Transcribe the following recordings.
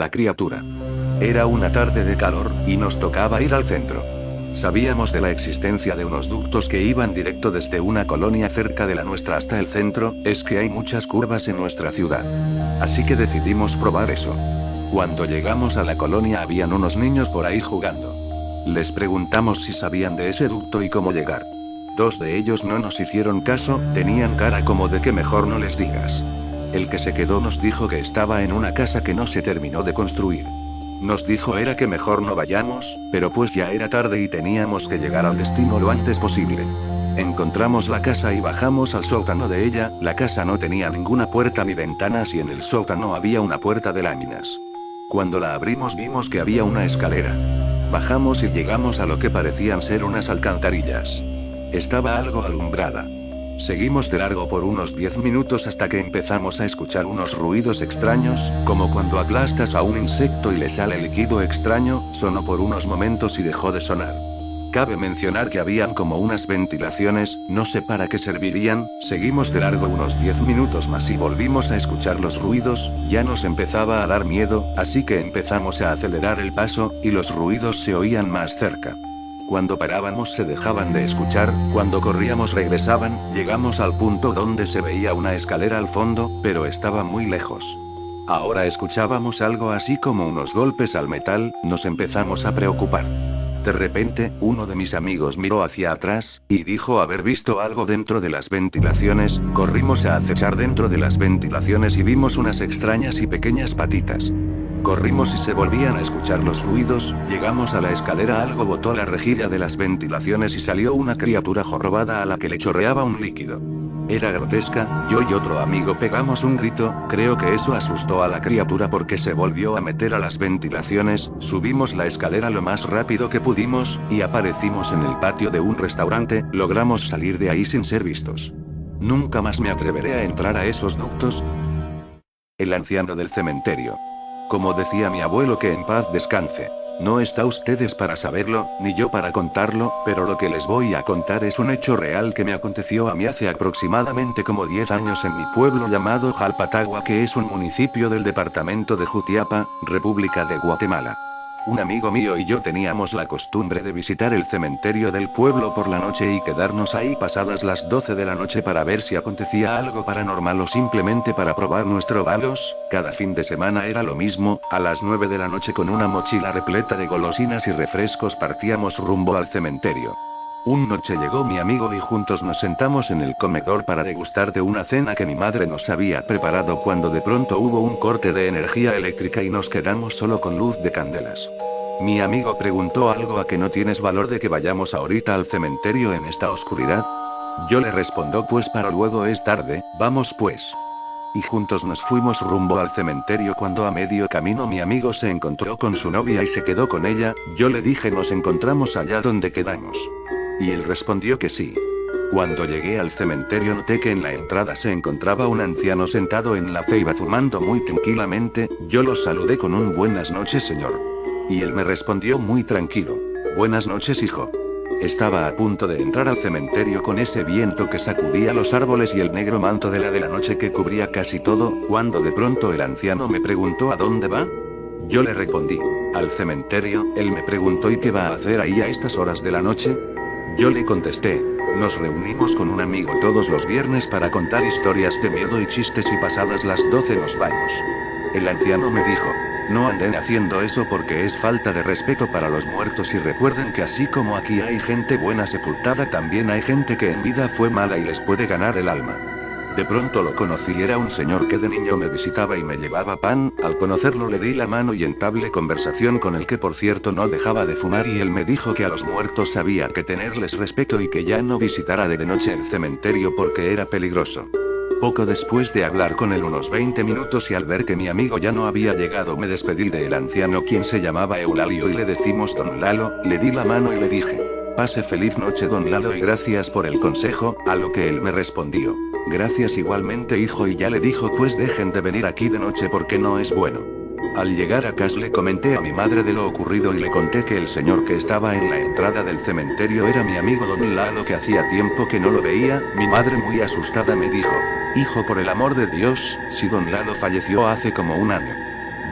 la criatura. Era una tarde de calor, y nos tocaba ir al centro. Sabíamos de la existencia de unos ductos que iban directo desde una colonia cerca de la nuestra hasta el centro, es que hay muchas curvas en nuestra ciudad. Así que decidimos probar eso. Cuando llegamos a la colonia habían unos niños por ahí jugando. Les preguntamos si sabían de ese ducto y cómo llegar. 2 de ellos no nos hicieron caso, tenían cara como de que mejor no les digas. El que se quedó nos dijo que estaba en una casa que no se terminó de construir. Nos dijo era que mejor no vayamos, pero pues ya era tarde y teníamos que llegar al destino lo antes posible. Encontramos la casa y bajamos al sótano de ella, la casa no tenía ninguna puerta ni ventanas y en el sótano había una puerta de láminas. Cuando la abrimos vimos que había una escalera. Bajamos y llegamos a lo que parecían ser unas alcantarillas. Estaba algo alumbrada. Seguimos de largo por unos 10 minutos hasta que empezamos a escuchar unos ruidos extraños, como cuando aplastas a un insecto y le sale líquido extraño, sonó por unos momentos y dejó de sonar. Cabe mencionar que habían como unas ventilaciones, no sé para qué servirían, seguimos de largo unos 10 minutos más y volvimos a escuchar los ruidos, ya nos empezaba a dar miedo, así que empezamos a acelerar el paso, y los ruidos se oían más cerca. Cuando parábamos se dejaban de escuchar, cuando corríamos regresaban, llegamos al punto donde se veía una escalera al fondo, pero estaba muy lejos. Ahora escuchábamos algo así como unos golpes al metal, nos empezamos a preocupar. De repente, uno de mis amigos miró hacia atrás, y dijo haber visto algo dentro de las ventilaciones, corrimos a acechar dentro de las ventilaciones y vimos unas extrañas y pequeñas patitas. Corrimos y se volvían a escuchar los ruidos, llegamos a la escalera, algo botó la rejilla de las ventilaciones y salió una criatura jorobada a la que le chorreaba un líquido. Era grotesca, yo y otro amigo pegamos un grito, creo que eso asustó a la criatura porque se volvió a meter a las ventilaciones, subimos la escalera lo más rápido que pudimos, y aparecimos en el patio de un restaurante, logramos salir de ahí sin ser vistos. Nunca más me atreveré a entrar a esos ductos. El anciano del cementerio. Como decía mi abuelo, que en paz descanse. No está ustedes para saberlo, ni yo para contarlo, pero lo que les voy a contar es un hecho real que me aconteció a mí hace aproximadamente como 10 años en mi pueblo llamado Jalpatagua, que es un municipio del departamento de Jutiapa, República de Guatemala. Un amigo mío y yo teníamos la costumbre de visitar el cementerio del pueblo por la noche y quedarnos ahí pasadas las 12 de la noche para ver si acontecía algo paranormal o simplemente para probar nuestros balos. Cada fin de semana era lo mismo, a las 9 de la noche con una mochila repleta de golosinas y refrescos partíamos rumbo al cementerio. Una noche llegó mi amigo y juntos nos sentamos en el comedor para degustar de una cena que mi madre nos había preparado cuando de pronto hubo un corte de energía eléctrica y nos quedamos solo con luz de candelas. Mi amigo preguntó algo: ¿a que no tienes valor de que vayamos ahorita al cementerio en esta oscuridad? Yo le respondo: pues para luego es tarde, vamos pues. Y juntos nos fuimos rumbo al cementerio. Cuando a medio camino mi amigo se encontró con su novia y se quedó con ella, yo le dije: nos encontramos allá donde quedamos. Y él respondió que sí. Cuando llegué al cementerio noté que en la entrada se encontraba un anciano sentado en la ceiba fumando muy tranquilamente, yo lo saludé con un buenas noches señor. Y él me respondió muy tranquilo: buenas noches hijo. Estaba a punto de entrar al cementerio con ese viento que sacudía los árboles y el negro manto de la noche que cubría casi todo, cuando de pronto el anciano me preguntó: ¿a dónde va? Yo le respondí: al cementerio. Él me preguntó: ¿y qué va a hacer ahí a estas horas de la noche? Yo le contesté: nos reunimos con un amigo todos los viernes para contar historias de miedo y chistes y pasadas las 12 nos vamos. El anciano me dijo: no anden haciendo eso porque es falta de respeto para los muertos y recuerden que así como aquí hay gente buena sepultada, también hay gente que en vida fue mala y les puede ganar el alma. De pronto lo conocí, era un señor que de niño me visitaba y me llevaba pan. Al conocerlo le di la mano y entablé conversación con él, que por cierto no dejaba de fumar, y él me dijo que a los muertos había que tenerles respeto y que ya no visitara de noche el cementerio porque era peligroso. Poco después de hablar con él unos 20 minutos y al ver que mi amigo ya no había llegado, me despedí del anciano, quien se llamaba Eulalio y le decimos don Lalo. Le di la mano y le dije: pase feliz noche don Lalo y gracias por el consejo, a lo que él me respondió: gracias igualmente hijo, y ya le dijo: pues dejen de venir aquí de noche porque no es bueno. Al llegar a casa le comenté a mi madre de lo ocurrido y le conté que el señor que estaba en la entrada del cementerio era mi amigo don Lalo, que hacía tiempo que no lo veía. Mi madre, muy asustada, me dijo: hijo, por el amor de Dios, si don Lalo falleció hace como un año.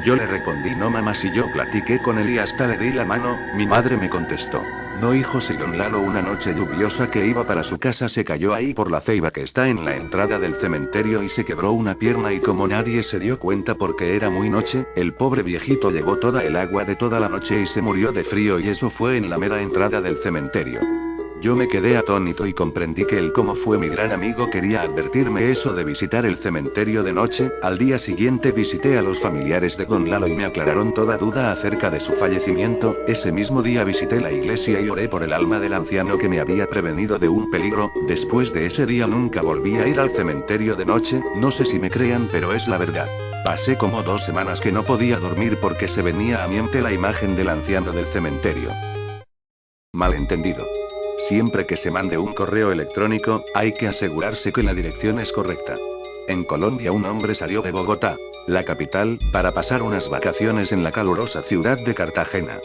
Yo le respondí no mamá, si yo platiqué con él y hasta le di la mano. Mi madre me contestó: no hijo, si don Lalo una noche lluviosa que iba para su casa se cayó ahí por la ceiba que está en la entrada del cementerio y se quebró una pierna, y como nadie se dio cuenta porque era muy noche, el pobre viejito llevó toda el agua de toda la noche y se murió de frío, y eso fue en la mera entrada del cementerio. Yo me quedé atónito y comprendí que él, como fue mi gran amigo, quería advertirme eso de visitar el cementerio de noche. Al día siguiente visité a los familiares de don Lalo y me aclararon toda duda acerca de su fallecimiento. Ese mismo día visité la iglesia y oré por el alma del anciano que me había prevenido de un peligro. Después de ese día nunca volví a ir al cementerio de noche, no sé si me crean, pero es la verdad. Pasé como 2 semanas que no podía dormir porque se venía a mi mente la imagen del anciano del cementerio. Malentendido. Siempre que se mande un correo electrónico, hay que asegurarse que la dirección es correcta. En Colombia un hombre salió de Bogotá, la capital, para pasar unas vacaciones en la calurosa ciudad de Cartagena.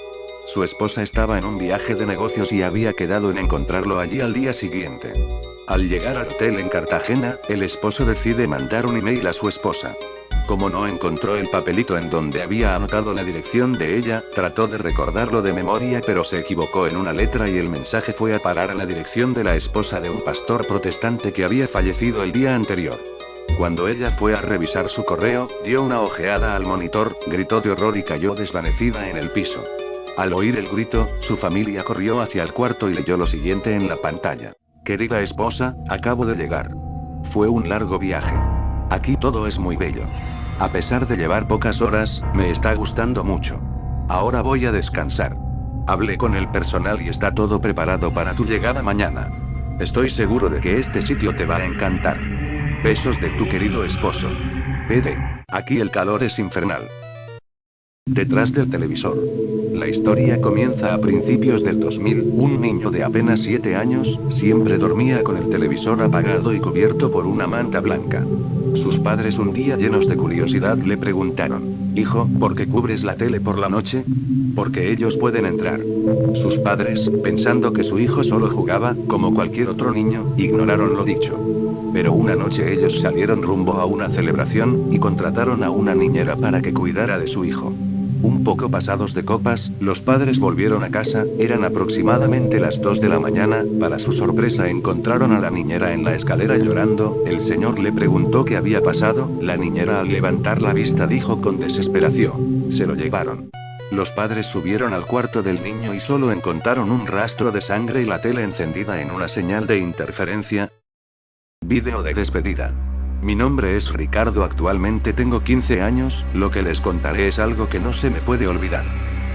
Su esposa estaba en un viaje de negocios y había quedado en encontrarlo allí al día siguiente. Al llegar al hotel en Cartagena, el esposo decide mandar un email a su esposa. Como no encontró el papelito en donde había anotado la dirección de ella, trató de recordarlo de memoria, pero se equivocó en una letra y el mensaje fue a parar a la dirección de la esposa de un pastor protestante que había fallecido el día anterior. Cuando ella fue a revisar su correo, dio una ojeada al monitor, gritó de horror y cayó desvanecida en el piso. Al oír el grito, su familia corrió hacia el cuarto y leyó lo siguiente en la pantalla: querida esposa, acabo de llegar. Fue un largo viaje. Aquí todo es muy bello. A pesar de llevar pocas horas, me está gustando mucho. Ahora voy a descansar. Hablé con el personal y está todo preparado para tu llegada mañana. Estoy seguro de que este sitio te va a encantar. Besos de tu querido esposo. PD. Aquí el calor es infernal. Detrás del televisor. La historia comienza a principios del 2000. Un niño de apenas 7 años, siempre dormía con el televisor apagado y cubierto por una manta blanca. Sus padres, un día llenos de curiosidad, le preguntaron: hijo, ¿por qué cubres la tele por la noche? Porque ellos pueden entrar. Sus padres, pensando que su hijo solo jugaba, como cualquier otro niño, ignoraron lo dicho. Pero una noche ellos salieron rumbo a una celebración, y contrataron a una niñera para que cuidara de su hijo. Un poco pasados de copas, los padres volvieron a casa, eran aproximadamente las 2 de la mañana. Para su sorpresa encontraron a la niñera en la escalera llorando. El señor le preguntó qué había pasado. La niñera, al levantar la vista, dijo con desesperación: se lo llevaron. Los padres subieron al cuarto del niño y solo encontraron un rastro de sangre y la tele encendida en una señal de interferencia. Vídeo de despedida. Mi nombre es Ricardo, actualmente tengo 15 años, lo que les contaré es algo que no se me puede olvidar.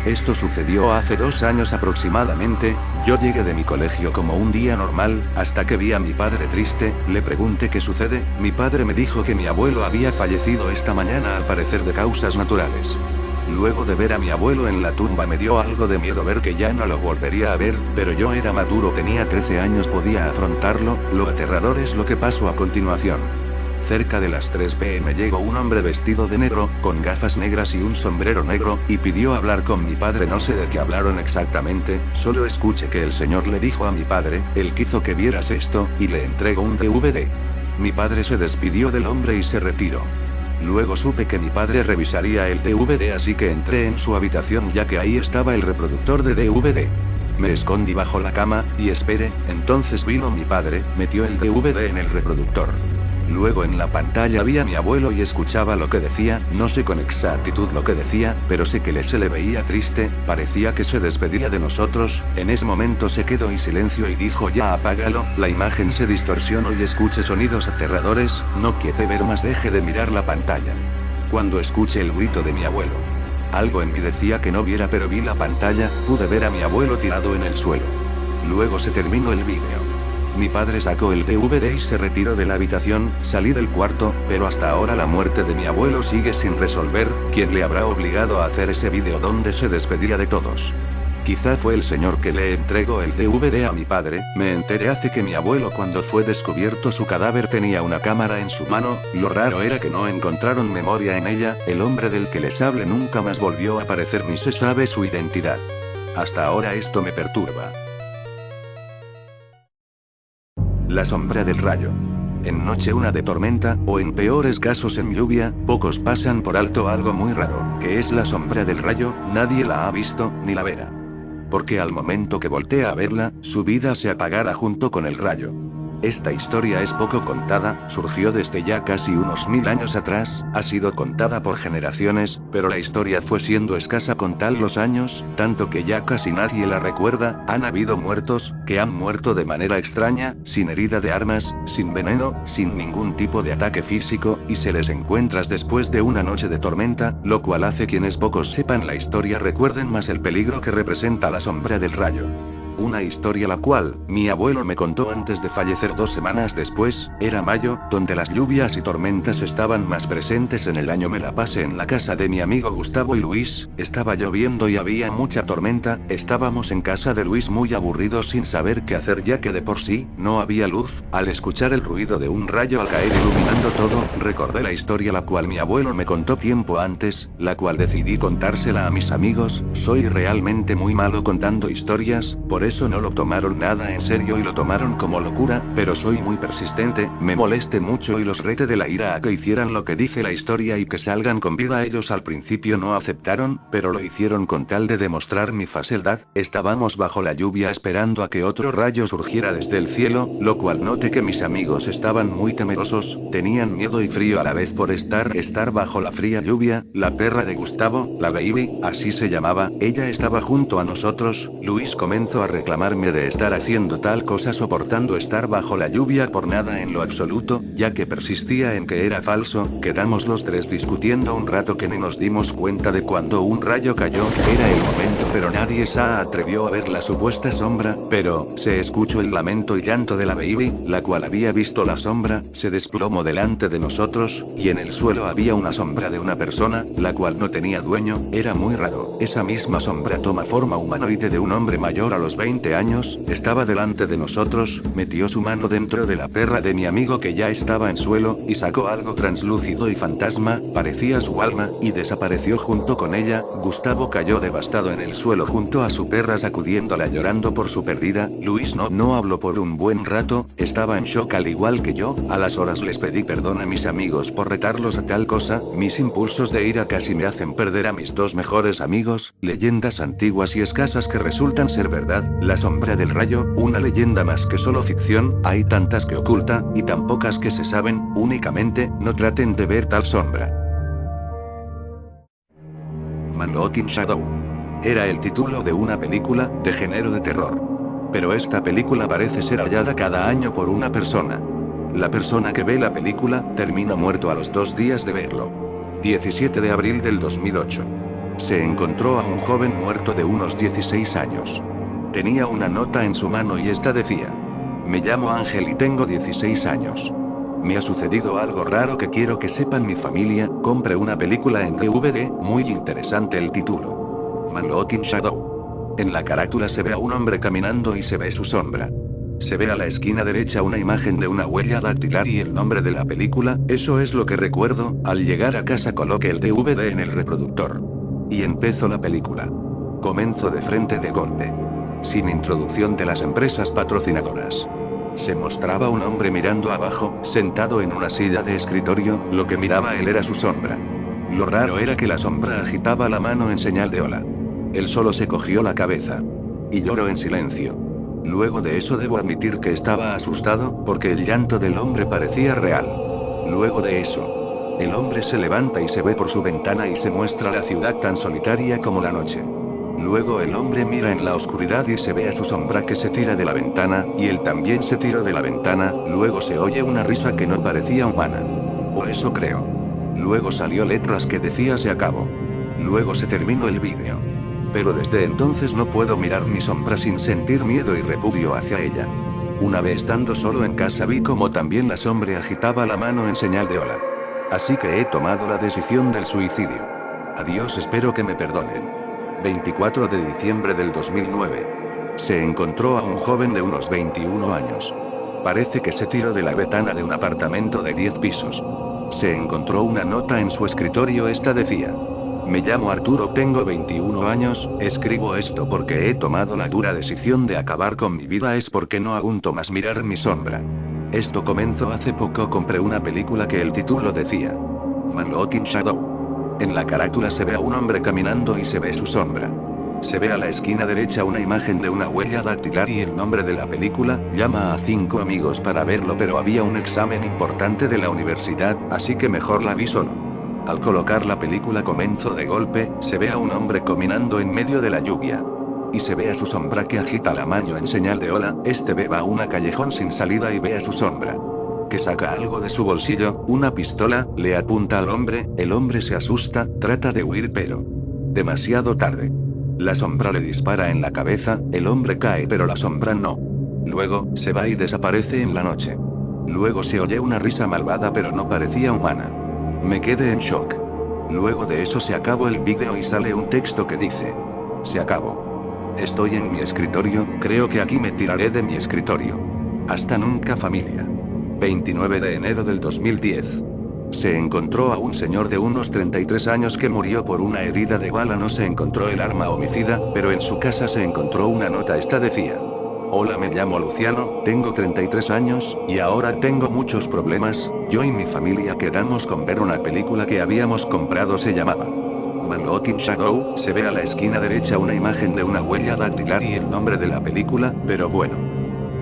Esto sucedió hace 2 años aproximadamente. Yo llegué de mi colegio como un día normal, hasta que vi a mi padre triste. Le pregunté qué sucede. Mi padre me dijo que mi abuelo había fallecido esta mañana, al parecer de causas naturales. Luego de ver a mi abuelo en la tumba me dio algo de miedo ver que ya no lo volvería a ver, pero yo era maduro, tenía 13 años, podía afrontarlo. Lo aterrador es lo que pasó a continuación. Cerca de las 3 p.m. llegó un hombre vestido de negro, con gafas negras y un sombrero negro, y pidió hablar con mi padre. No sé de qué hablaron exactamente, solo escuché que el señor le dijo a mi padre: él quiso que vieras esto, y le entregó un DVD. Mi padre se despidió del hombre y se retiró. Luego supe que mi padre revisaría el DVD, así que entré en su habitación, ya que ahí estaba el reproductor de DVD. Me escondí bajo la cama, y esperé. Entonces vino mi padre, metió el DVD en el reproductor. Luego en la pantalla vi a mi abuelo y escuchaba lo que decía. No sé con exactitud lo que decía, pero sé que se le veía triste, parecía que se despedía de nosotros. En ese momento se quedó en silencio y dijo: ya apágalo. La imagen se distorsionó y escuché sonidos aterradores. No quise ver más, dejé de mirar la pantalla. Cuando escuché el grito de mi abuelo, algo en mí decía que no viera, pero vi la pantalla, pude ver a mi abuelo tirado en el suelo. Luego se terminó el vídeo. Mi padre sacó el DVD y se retiró de la habitación. Salí del cuarto, pero hasta ahora la muerte de mi abuelo sigue sin resolver. ¿Quién le habrá obligado a hacer ese vídeo donde se despedía de todos? Quizá fue el señor que le entregó el DVD a mi padre. Me enteré hace que mi abuelo, cuando fue descubierto su cadáver, tenía una cámara en su mano. Lo raro era que no encontraron memoria en ella. El hombre del que les hable nunca más volvió a aparecer, ni se sabe su identidad. Hasta ahora esto me perturba. La sombra del rayo. En noche una de tormenta, o en peores casos en lluvia, pocos pasan por alto algo muy raro, que es la sombra del rayo, nadie la ha visto, ni la verá. Porque al momento que voltea a verla, su vida se apagará junto con el rayo. Esta historia es poco contada, surgió desde ya casi unos 1000 años atrás, ha sido contada por generaciones, pero la historia fue siendo escasa con tal los años, tanto que ya casi nadie la recuerda. Han habido muertos, que han muerto de manera extraña, sin herida de armas, sin veneno, sin ningún tipo de ataque físico, y se les encuentras después de una noche de tormenta, lo cual hace quienes pocos sepan la historia recuerden más el peligro que representa la sombra del rayo. Una historia la cual, mi abuelo me contó antes de fallecer 2 semanas después, era mayo, donde las lluvias y tormentas estaban más presentes en el año. Me la pasé en la casa de mi amigo Gustavo y Luis, estaba lloviendo y había mucha tormenta, estábamos en casa de Luis muy aburridos sin saber qué hacer ya que de por sí, no había luz. Al escuchar el ruido de un rayo al caer iluminando todo, recordé la historia la cual mi abuelo me contó tiempo antes, la cual decidí contársela a mis amigos. Soy realmente muy malo contando historias, por eso no lo tomaron nada en serio y lo tomaron como locura, pero soy muy persistente, me molesté mucho y los reté de la ira a que hicieran lo que dice la historia y que salgan con vida. Ellos al principio no aceptaron, pero lo hicieron con tal de demostrar mi falsedad. Estábamos bajo la lluvia esperando a que otro rayo surgiera desde el cielo, lo cual noté que mis amigos estaban muy temerosos, tenían miedo y frío a la vez por estar bajo la fría lluvia. La perra de Gustavo, la Baby, así se llamaba, ella estaba junto a nosotros. Luis comenzó a reclamarme de estar haciendo tal cosa soportando estar bajo la lluvia por nada en lo absoluto, ya que persistía en que era falso. Quedamos los tres discutiendo un rato que ni nos dimos cuenta de cuando un rayo cayó, era el momento pero nadie se atrevió a ver la supuesta sombra, pero, se escuchó el lamento y llanto de la Baby, la cual había visto la sombra, se desplomó delante de nosotros, y en el suelo había una sombra de una persona, la cual no tenía dueño, era muy raro. Esa misma sombra toma forma humanoide de un hombre mayor a los 20 años, estaba delante de nosotros, metió su mano dentro de la perra de mi amigo que ya estaba en suelo, y sacó algo translúcido y fantasma, parecía su alma, y desapareció junto con ella. Gustavo cayó devastado en el suelo junto a su perra sacudiéndola llorando por su pérdida. Luis no habló por un buen rato, estaba en shock al igual que yo. A las horas les pedí perdón a mis amigos por retarlos a tal cosa, mis impulsos de ira casi me hacen perder a mis dos mejores amigos. Leyendas antiguas y escasas que resultan ser verdad. La sombra del rayo, una leyenda más que solo ficción, hay tantas que oculta, y tan pocas que se saben. Únicamente, no traten de ver tal sombra. Man Looking Shadow. Era el título de una película, de género de terror. Pero esta película parece ser hallada cada año por una persona. La persona que ve la película, termina muerto a los 2 días de verlo. 17 de abril del 2008. Se encontró a un joven muerto de unos 16 años. Tenía una nota en su mano y esta decía: me llamo Ángel y tengo 16 años. Me ha sucedido algo raro que quiero que sepan mi familia. Compré una película en DVD, muy interesante el título. Man Looking Shadow. En la carátula se ve a un hombre caminando y se ve su sombra. Se ve a la esquina derecha una imagen de una huella dactilar y el nombre de la película. Eso es lo que recuerdo. Al llegar a casa coloqué el DVD en el reproductor. Y empezó la película. Comenzó de frente de golpe. Sin introducción de las empresas patrocinadoras. Se mostraba un hombre mirando abajo, sentado en una silla de escritorio. Lo que miraba él era su sombra. Lo raro era que la sombra agitaba la mano en señal de hola. Él solo se cogió la cabeza. Y lloró en silencio. Luego de eso debo admitir que estaba asustado, porque el llanto del hombre parecía real. Luego de eso, el hombre se levanta y se ve por su ventana y se muestra la ciudad tan solitaria como la noche. Luego el hombre mira en la oscuridad y se ve a su sombra que se tira de la ventana, y él también se tiró de la ventana. Luego se oye una risa que no parecía humana. O eso creo. Luego salió letras que decía se acabó. Luego se terminó el vídeo. Pero desde entonces no puedo mirar mi sombra sin sentir miedo y repudio hacia ella. Una vez estando solo en casa vi como también la sombra agitaba la mano en señal de hola. Así que he tomado la decisión del suicidio. Adiós, espero que me perdonen. 24 de diciembre del 2009. Se encontró a un joven de unos 21 años. Parece que se tiró de la ventana de un apartamento de 10 pisos. Se encontró una nota en su escritorio, esta decía: me llamo Arturo, tengo 21 años, escribo esto porque he tomado la dura decisión de acabar con mi vida, es porque no aguanto más mirar mi sombra. Esto comenzó hace poco. Compré una película que el título decía Man Walking Shadow. En la carátula se ve a un hombre caminando y se ve su sombra. Se ve a la esquina derecha una imagen de una huella dactilar y el nombre de la película. Llama a 5 amigos para verlo, pero había un examen importante de la universidad, así que mejor la vi solo. Al colocar la película comenzó de golpe, se ve a un hombre caminando en medio de la lluvia. Y se ve a su sombra que agita la mano en señal de hola. Este ve va a una callejón sin salida y ve a su sombra que saca algo de su bolsillo, una pistola, le apunta al hombre, el hombre se asusta, trata de huir pero demasiado tarde. La sombra le dispara en la cabeza, el hombre cae pero la sombra no. Luego, se va y desaparece en la noche. Luego se oye una risa malvada pero no parecía humana. Me quedé en shock. Luego de eso se acabó el vídeo y sale un texto que dice: se acabó. Estoy en mi escritorio, creo que aquí me tiraré de mi escritorio. Hasta nunca, familia. 29 de enero del 2010. Se encontró a un señor de unos 33 años que murió por una herida de bala. No se encontró el arma homicida, pero en su casa se encontró una nota. Esta decía: hola, me llamo Luciano, tengo 33 años, y ahora tengo muchos problemas. Yo y mi familia quedamos con ver una película que habíamos comprado, se llamaba Man Walking Shadow. Se ve a la esquina derecha una imagen de una huella dactilar y el nombre de la película, pero bueno.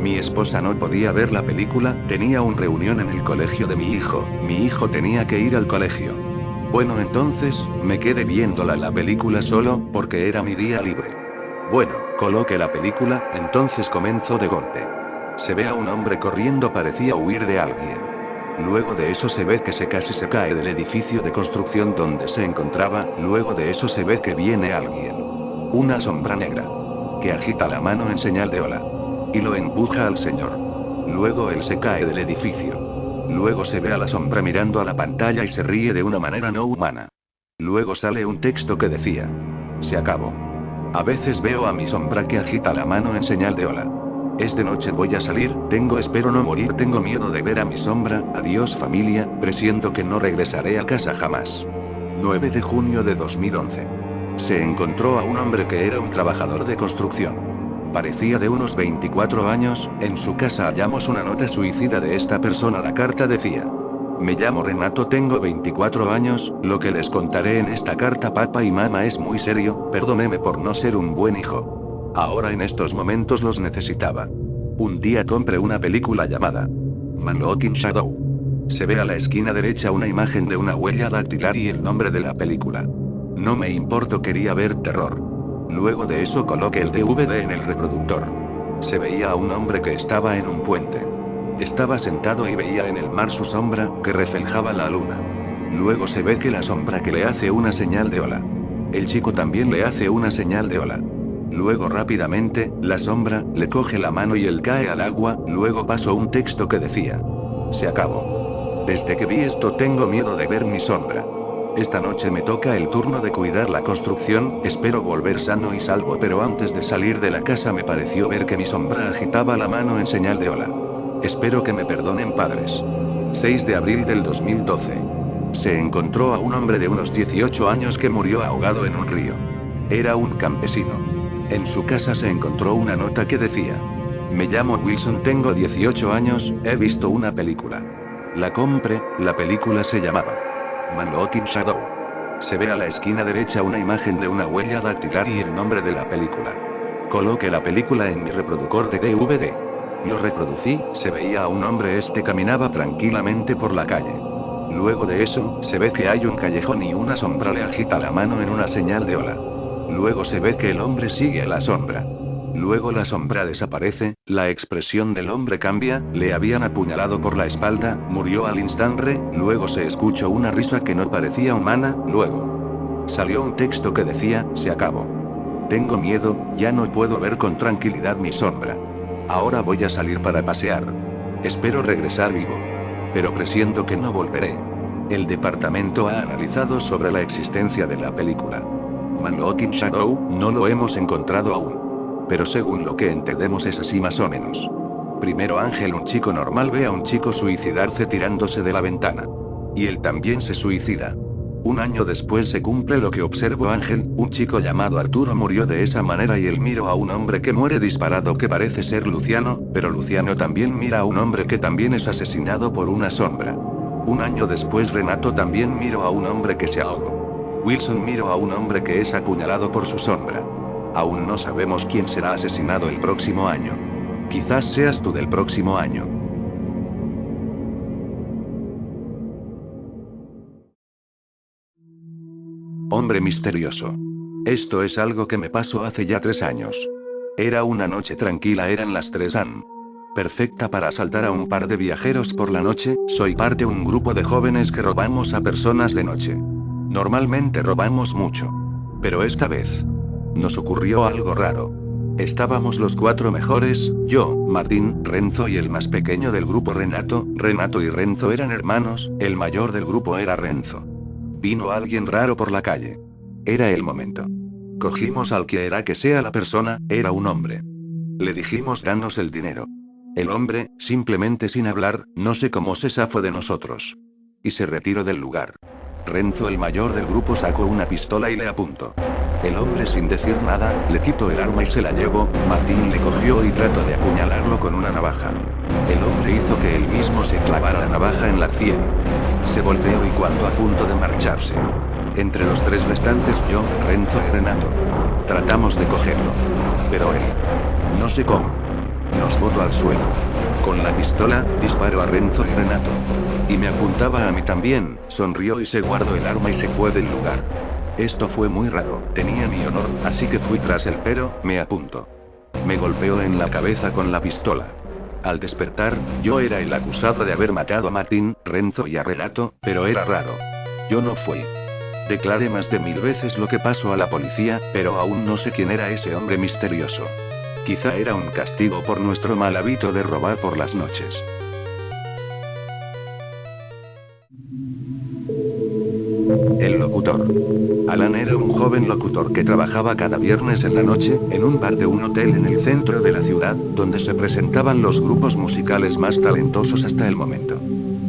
Mi esposa no podía ver la película, tenía una reunión en el colegio de mi hijo tenía que ir al colegio. Bueno, entonces, me quedé viéndola la película solo, porque era mi día libre. Bueno, coloqué la película, entonces comenzó de golpe. Se ve a un hombre corriendo, parecía huir de alguien. Luego de eso se ve que casi se cae del edificio de construcción donde se encontraba, luego de eso se ve que viene alguien. Una sombra negra. Que agita la mano en señal de hola. Y lo empuja al señor. Luego él se cae del edificio. Luego se ve a la sombra mirando a la pantalla y se ríe de una manera no humana. Luego sale un texto que decía: se acabó. A veces veo a mi sombra que agita la mano en señal de hola. Es de noche, voy a salir, espero no morir, tengo miedo de ver a mi sombra, adiós familia, presiento que no regresaré a casa jamás. 9 de junio de 2011. Se encontró a un hombre que era un trabajador de construcción. Parecía de unos 24 años, en su casa hallamos una nota suicida de esta persona. La carta decía: me llamo Renato, tengo 24 años, lo que les contaré en esta carta, papá y mamá, es muy serio, perdóneme por no ser un buen hijo. Ahora en estos momentos los necesitaba. Un día compré una película llamada Man Walking Shadow. Se ve a la esquina derecha una imagen de una huella dactilar y el nombre de la película. No me importó, quería ver terror. Luego de eso coloqué el DVD en el reproductor. Se veía a un hombre que estaba en un puente. Estaba sentado y veía en el mar su sombra, que reflejaba la luna. Luego se ve que la sombra que le hace una señal de hola. El chico también le hace una señal de hola. Luego rápidamente, la sombra, le coge la mano y él cae al agua. Luego pasó un texto que decía: se acabó. Desde que vi esto tengo miedo de ver mi sombra. Esta noche me toca el turno de cuidar la construcción, espero volver sano y salvo, pero antes de salir de la casa me pareció ver que mi sombra agitaba la mano en señal de hola. Espero que me perdonen, padres. 6 de abril del 2012. Se encontró a un hombre de unos 18 años que murió ahogado en un río. Era un campesino. En su casa se encontró una nota que decía: me llamo Wilson, tengo 18 años, he visto una película. La compré, la película se llamaba Man Walking Shadow. Se ve a la esquina derecha una imagen de una huella dactilar y el nombre de la película. Coloqué la película en mi reproductor de DVD. Lo reproducí, se veía a un hombre, caminaba tranquilamente por la calle. Luego de eso, se ve que hay un callejón y una sombra le agita la mano en una señal de hola. Luego se ve que el hombre sigue a la sombra. Luego la sombra desaparece, la expresión del hombre cambia, le habían apuñalado por la espalda, murió al instante, luego se escuchó una risa que no parecía humana, luego salió un texto que decía: se acabó. Tengo miedo, ya no puedo ver con tranquilidad mi sombra. Ahora voy a salir para pasear. Espero regresar vivo. Pero presiento que no volveré. El departamento ha analizado sobre la existencia de la película Man Walking Shadow, no lo hemos encontrado aún. Pero según lo que entendemos es así más o menos. Primero Ángel, un chico normal, ve a un chico suicidarse tirándose de la ventana. Y él también se suicida. Un año después se cumple lo que observó Ángel, un chico llamado Arturo murió de esa manera y él miró a un hombre que muere disparado que parece ser Luciano, pero Luciano también mira a un hombre que también es asesinado por una sombra. Un año después Renato también miró a un hombre que se ahogó. Wilson miró a un hombre que es apuñalado por su sombra. Aún no sabemos quién será asesinado el próximo año. Quizás seas tú del próximo año. Hombre misterioso. Esto es algo que me pasó hace ya 3 años. Era una noche tranquila, eran las 3 am. Perfecta para asaltar a un par de viajeros por la noche, soy parte de un grupo de jóvenes que robamos a personas de noche. Normalmente robamos mucho. Pero esta vez nos ocurrió algo raro. Estábamos los 4 mejores, yo, Martín, Renzo y el más pequeño del grupo Renato. Renato y Renzo eran hermanos, el mayor del grupo era Renzo. Vino alguien raro por la calle. Era el momento. Cogimos al que era que sea la persona, era un hombre. Le dijimos danos el dinero. El hombre, simplemente sin hablar, no sé cómo se zafó de nosotros. Y se retiró del lugar. Renzo, el mayor del grupo, sacó una pistola y le apuntó. El hombre, sin decir nada, le quitó el arma y se la llevó. Martín le cogió y trató de apuñalarlo con una navaja. El hombre hizo que él mismo se clavara la navaja en la sien. Se volteó y cuando a punto de marcharse. Entre los 3 restantes, yo, Renzo y Renato. Tratamos de cogerlo. Pero él, no sé cómo, nos botó al suelo. Con la pistola, disparó a Renzo y Renato. Y me apuntaba a mí también, sonrió y se guardó el arma y se fue del lugar. Esto fue muy raro, tenía mi honor, así que fui tras él, pero me apuntó. Me golpeó en la cabeza con la pistola. Al despertar, yo era el acusado de haber matado a Martín, Renzo y a Renato, pero era raro. Yo no fui. Declaré más de 1000 veces lo que pasó a la policía, pero aún no sé quién era ese hombre misterioso. Quizá era un castigo por nuestro mal hábito de robar por las noches. El locutor. Alan era un joven locutor que trabajaba cada viernes en la noche, en un bar de un hotel en el centro de la ciudad, donde se presentaban los grupos musicales más talentosos hasta el momento.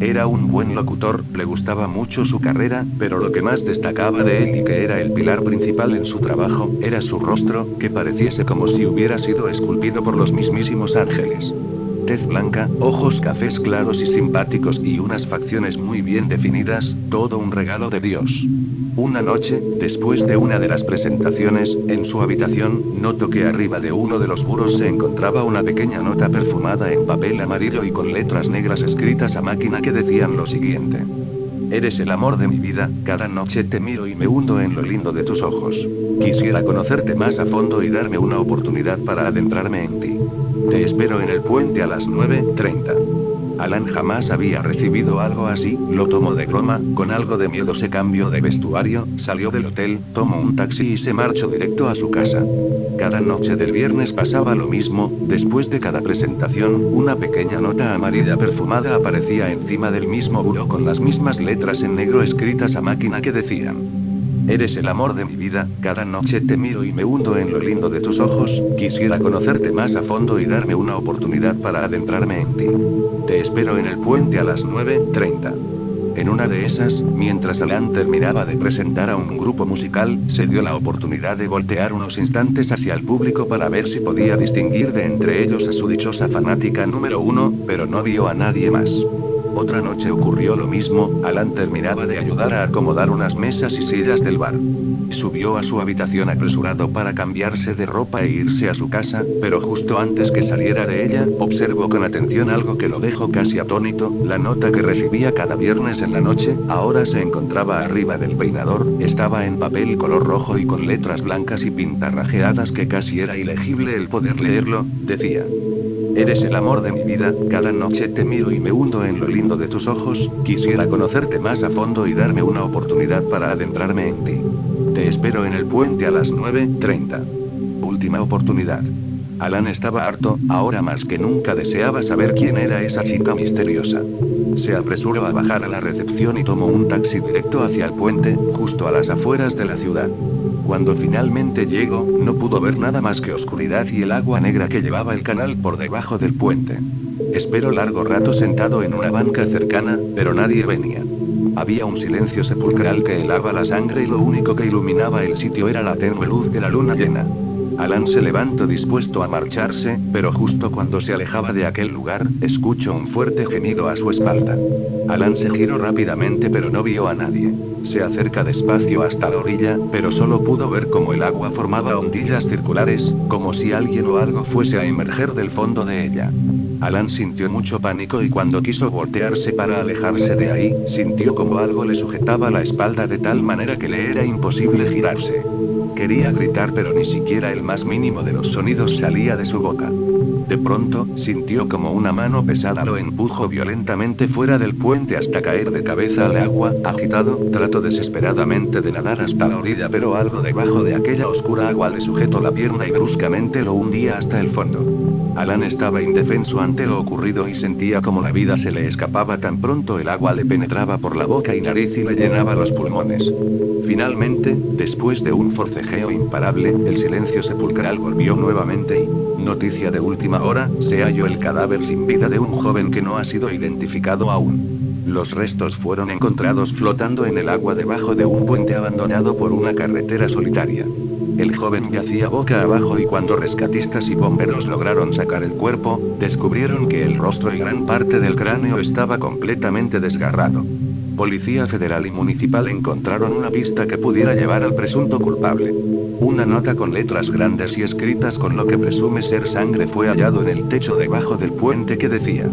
Era un buen locutor, le gustaba mucho su carrera, pero lo que más destacaba de él y que era el pilar principal en su trabajo, era su rostro, que pareciese como si hubiera sido esculpido por los mismísimos ángeles. Tez blanca, ojos cafés claros y simpáticos y unas facciones muy bien definidas, todo un regalo de Dios. Una noche, después de una de las presentaciones, en su habitación, notó que arriba de uno de los muros se encontraba una pequeña nota perfumada en papel amarillo y con letras negras escritas a máquina que decían lo siguiente. Eres el amor de mi vida, cada noche te miro y me hundo en lo lindo de tus ojos. Quisiera conocerte más a fondo y darme una oportunidad para adentrarme en ti. Te espero en el puente a las 9:30. Alan jamás había recibido algo así, lo tomó de broma, con algo de miedo se cambió de vestuario, salió del hotel, tomó un taxi y se marchó directo a su casa. Cada noche del viernes pasaba lo mismo, después de cada presentación, una pequeña nota amarilla perfumada aparecía encima del mismo buró con las mismas letras en negro escritas a máquina que decían. Eres el amor de mi vida, cada noche te miro y me hundo en lo lindo de tus ojos, quisiera conocerte más a fondo y darme una oportunidad para adentrarme en ti. Te espero en el puente a las 9:30. En una de esas, mientras Alan terminaba de presentar a un grupo musical, se dio la oportunidad de voltear unos instantes hacia el público para ver si podía distinguir de entre ellos a su dichosa fanática número 1, pero no vio a nadie más. Otra noche ocurrió lo mismo, Alan terminaba de ayudar a acomodar unas mesas y sillas del bar. Subió a su habitación apresurado para cambiarse de ropa e irse a su casa, pero justo antes que saliera de ella, observó con atención algo que lo dejó casi atónito, la nota que recibía cada viernes en la noche, ahora se encontraba arriba del peinador, estaba en papel color rojo y con letras blancas y pintarrajeadas que casi era ilegible el poder leerlo, decía. Eres el amor de mi vida, cada noche te miro y me hundo en lo lindo de tus ojos, quisiera conocerte más a fondo y darme una oportunidad para adentrarme en ti. Te espero en el puente a las 9:30. Última oportunidad. Alan estaba harto, ahora más que nunca deseaba saber quién era esa chica misteriosa. Se apresuró a bajar a la recepción y tomó un taxi directo hacia el puente, justo a las afueras de la ciudad. Cuando finalmente llegó, no pudo ver nada más que oscuridad y el agua negra que llevaba el canal por debajo del puente. Esperó largo rato sentado en una banca cercana, pero nadie venía. Había un silencio sepulcral que helaba la sangre y lo único que iluminaba el sitio era la tenue luz de la luna llena. Alan se levantó dispuesto a marcharse, pero justo cuando se alejaba de aquel lugar, escuchó un fuerte gemido a su espalda. Alan se giró rápidamente pero no vio a nadie. Se acerca despacio hasta la orilla, pero solo pudo ver cómo el agua formaba ondillas circulares, como si alguien o algo fuese a emerger del fondo de ella. Alan sintió mucho pánico y cuando quiso voltearse para alejarse de ahí, sintió como algo le sujetaba la espalda de tal manera que le era imposible girarse. Quería gritar pero ni siquiera el más mínimo de los sonidos salía de su boca. De pronto, sintió como una mano pesada lo empujó violentamente fuera del puente hasta caer de cabeza al agua. Agitado, trató desesperadamente de nadar hasta la orilla pero algo debajo de aquella oscura agua le sujetó la pierna y bruscamente lo hundía hasta el fondo. Alan estaba indefenso ante lo ocurrido y sentía como la vida se le escapaba tan pronto el agua le penetraba por la boca y nariz y le llenaba los pulmones. Finalmente, después de un forcejeo imparable, el silencio sepulcral volvió nuevamente y, noticia de última hora, se halló el cadáver sin vida de un joven que no ha sido identificado aún. Los restos fueron encontrados flotando en el agua debajo de un puente abandonado por una carretera solitaria. El joven yacía boca abajo y cuando rescatistas y bomberos lograron sacar el cuerpo, descubrieron que el rostro y gran parte del cráneo estaba completamente desgarrado. Policía federal y municipal encontraron una pista que pudiera llevar al presunto culpable. Una nota con letras grandes y escritas con lo que presume ser sangre fue hallado en el techo debajo del puente que decía: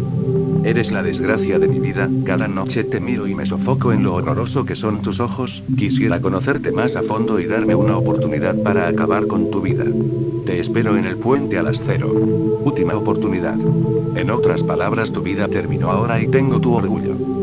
eres la desgracia de mi vida, cada noche te miro y me sofoco en lo horroroso que son tus ojos, quisiera conocerte más a fondo y darme una oportunidad para acabar con tu vida. Te espero en el puente a las 0. Última oportunidad. En otras palabras, tu vida terminó ahora y tengo tu orgullo.